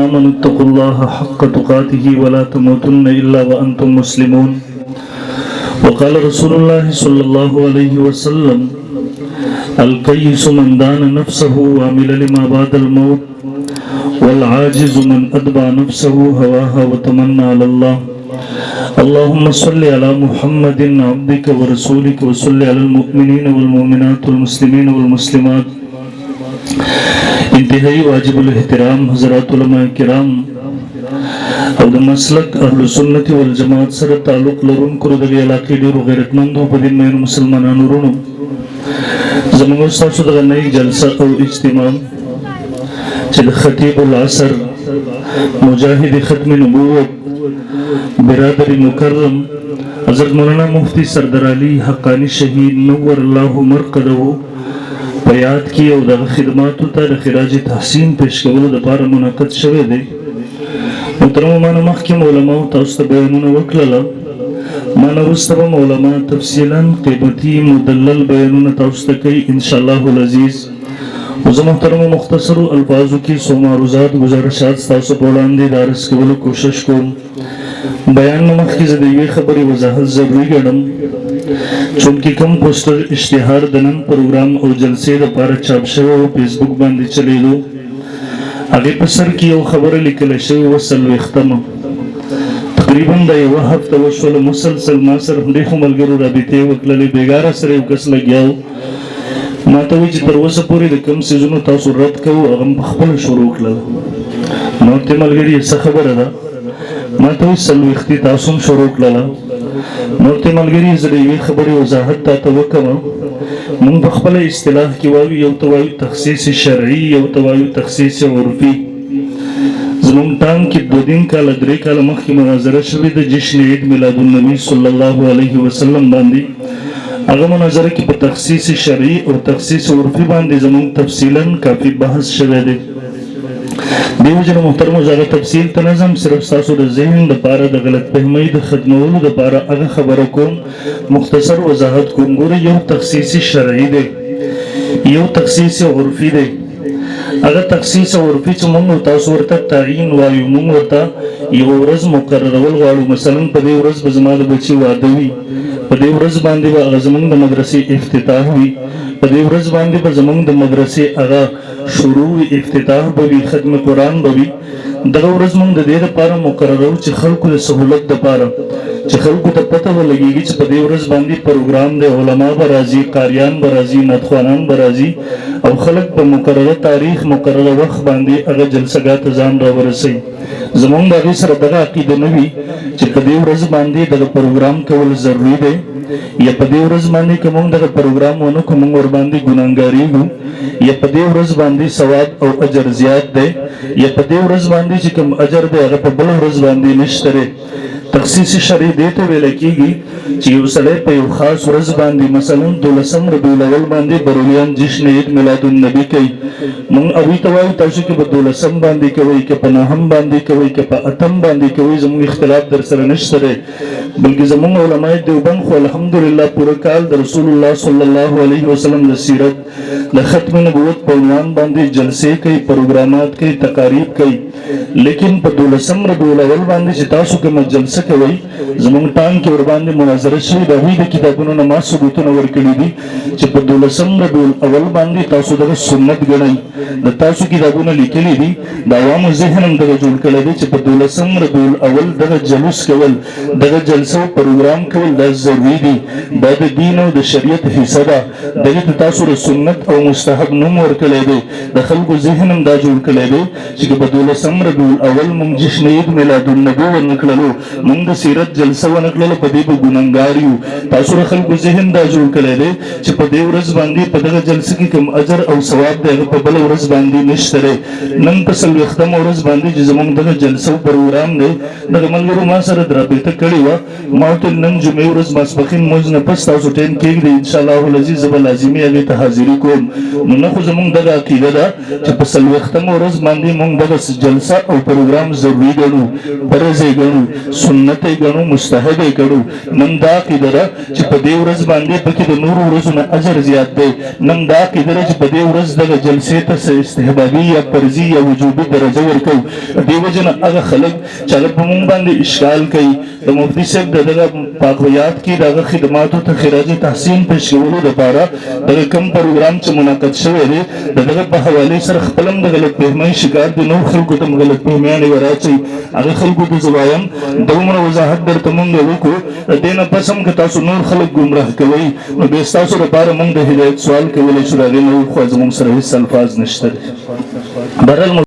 آمنوا اتقوا الله حق تقاته ولا تموتن إلا وأنتم مسلمون وقال رسول الله صلى الله عليه وسلم الكيس من دان نفسه وعمل لما بعد الموت والعاجز من أتبع نفسه هواها وتمنى على الله اللهم صل على محمد عبدك ورسولك وصل على المؤمنين والمؤمنات والمسلمين والمسلمات انتہائی واجب الاحترام حضرات علماء کرام او د مسلک اهل سنت والجماعت سره تعلق لرونکو د علاقې ډیرو غیرتمندو په دین مینو مسلمانانو ورونو زموږ تاسو دغه نئی جلسه او اجتماع چې د خطیب العصر مجاهد ختم نبوت برادر مکرم حضرت مولانا مفتی سردار علی حقانی شهید نور الله مرقده په یاد کې او د خدماتو ته د خراج تحسین پیش کولو لپاره منعقد شوی دی. محترم مانو مخکې علماء تاسو ته بیانونه وکړل، مانو وروسته به علماء تفصیلا قیمتي مدلل بیانونه تاسو ته کوي ان شاء الله العزیز. زه محترم مختصرو الفاظو کې څو معروضات گزارشات تاسو په وړاندې د عرض کولو کوشش کوم. بیان نه مخکې زه د یوې خبرې وضاحت ضروري ګڼم، چونکې کوم پوسټر اشتهار د نن پروګرام او جلسې لپاره چاپ شوی او فیسبوک باندې چلیدو، هغې په سر کې یو خبره لیکله شوې وه 40 تقریبا د یوه هفته وشوله مسلسل ما سره ډېرو ملګرو رابطې وکړلې، بېګاره سره یو کس لګیا و ما ته وایي چې تر اوسه پورې د کوم څیزونو تاسو رد کوو هغه م پخپله شروع کړل. ما ورته ملګري څه خبره ده؟ ما ته وایي 40 تاسو هم شروع کړله. نو ته ملګري زه د یوې خبرې وضاحت تاته وکړم. موږ په خپله اصطلاح کې وایو، یو ته وایو تخصیص شرعي، یو ته وایو تخصیص عرفي. زموږ ټانګ کې 2 کاله 3 کاله مخکې مناظره شوې ده جشن عید میلاد النبي صلی الله علیه وسلم باندې. هغه مناظره کې په تخصیص شرعي او تخصیص عرفي باندې زموږ تفصیلا کافي بحث شوی دی. دیو جن محترمو زاغه تفصیل ته نظم صرف تاسو د ذهن لپاره د غلط فهمۍ د ختمولو لپاره هغه خبره کوم، مختصر وضاحت کوم. ګوره یو تخصیص شرعي دی، یو تخصیص عرفي دی. هغه تخصیص عرفي چې موږ تاسو ورته تعیین وایو، موږ ورته یو ورځ مقررول غواړو. مثلا په دې ورځ به زما د بچي واده وي، په دې ورځ باندې به هغه زموږ د مدرسې افتتاح وي، په دې ورځ باندې به زموږ د مدرسې هغه شروع افتتاح به وي، ختم قرآن به وي. دغه ورځ موږ د دې لپاره مقررو چې خلکو د سهولت لپاره چې خلکو ته پته ولګېږي چې په دې ورځ باندې پروګرام دی، علما به راځي، قاریان به راځي، نعتخوانان به راځي او خلک په مقرره تاریخ مقرره وخت باندې هغه جلسهګاه ته ځان راورسوي. زموږ د هغې سره دغه عقیده نه وي چې په دې ورځ باندې دغه پروګرام کول ضروري دی، یا په دې ورځ باندې که موږ دغه پروګرام ونه کړو موږ ورباندې ګناهګارېږو، یا په دې ورځ باندې ثواب او اجر زیات دی، یا په دې ورځ باندې چې کوم اجر دی هغه په بله ورځ باندې نشته دی. تخصیص شرعي دې ته ویل کېږي چې یو سړی په یو خاص ورځ باندې مثلا 12 ربیع الاول باندې برولیان جشن عید میلاد النبي کوي. موږ هغوی ته وایو تاسو که په 12 باندې کوئ، که په 9 باندې کوئ، که په 8 باندې کوئ، زموږ اختلاف در سره نشته دی. بلکې زموږ علماء دیوبند خو الحمدلله پوره کال د رسول الله صلی الله علیه وسلم د سیرت د ختم نبوت په عنوان باندې جلسې کوي، پروګرامات کوي، تقاریب کوي. لیکن په 12 ربیع الاول باندې چې تاسو کومه جلسه کوي زموږ ټانګ کې ورباندې مناظره شوې د هغوی د کتابونو نه ما ثبوتونه ورکړي دي چې په 12 ربیع الاول باندې تاسو دغه سنت ګڼئ. د تاسو کتابونه لیکلي دي، د عوامو ذهن هم دغه جوړ کړی دی چې په 12 ربیع الاول دغه جلوس کول، دغه جلسه او پروګرام کول دا ضروري دي، دا د دین او د شریعت حصه ده. دغې ته تاسو د سنت او مستحب نوم ورکړی دی، د خلکو ذهن هم دا جوړ کړی دی چې که په 12 ربیع الاول موږ جشن عید میلاد النبي ونه کړلو، موږ د سیرت جلسه ونه کړله، په دې به ګنهګار یو. تاسو د خلکو ذهن دا جوړ کړی دی چې په دې ورځ باندې په دغه جلسه کې کوم اجر او ثواب دی هغه په بله ورځ باندې نشته دی. نن په 40 ورځ باندې چې زموږ دغه جلسه او پروګرام دی، دغه ملګرو ما سره رابطه کړې وه ما ته نن جمعې ورځ ماسپښین مونځ نه پس تاسو ټایم کېږدئ انشاءالله العزیز زه به لازمي هغې ته حاضري کوم. نو نه خو زمونږ دغه عقیده ده چې په 40مه ورځ باندې مونږ دغه جلسه او پروګرام ضروري ګڼو، فرض یې ګڼو، سنت یې ګڼو، مستحب یې ګڼو. نن دا عقیده ده چې په دې ورځ باندې پکې د نورو ورځو نه اجر زیات دی. نن دا عقیده ده چې په دې ورځ دغه جلسې ته استحبابي یا فرضي یا وجوبي درجه ورکوو. دې وجې نه هغه خلک چې هغه په مونږ باندې اشکال کوي د مفتي صاحب د دغه پاکویات کې د هغه خدماتو ته خراج تحسین پیش کولو دپاره دغه کوم پروګرام چې منعقد شوی دی د دغه په حوالې سره خپل هم د غلط فهمۍ شکار دي، نور خلکو ته هم غلط فهمیانې وراچوي. هغه خلکو ته زه وایم دومره وضاحت درته مونږ وکړو، د دې نه پس هم که تاسو نور خلک ګمراه کوئ نو بیا ستاسو لپاره مونږ د هدایت سوال کولی شو، د هغې نه خو زمونږ سره هېڅ الفاظ نشته دی. بهرحال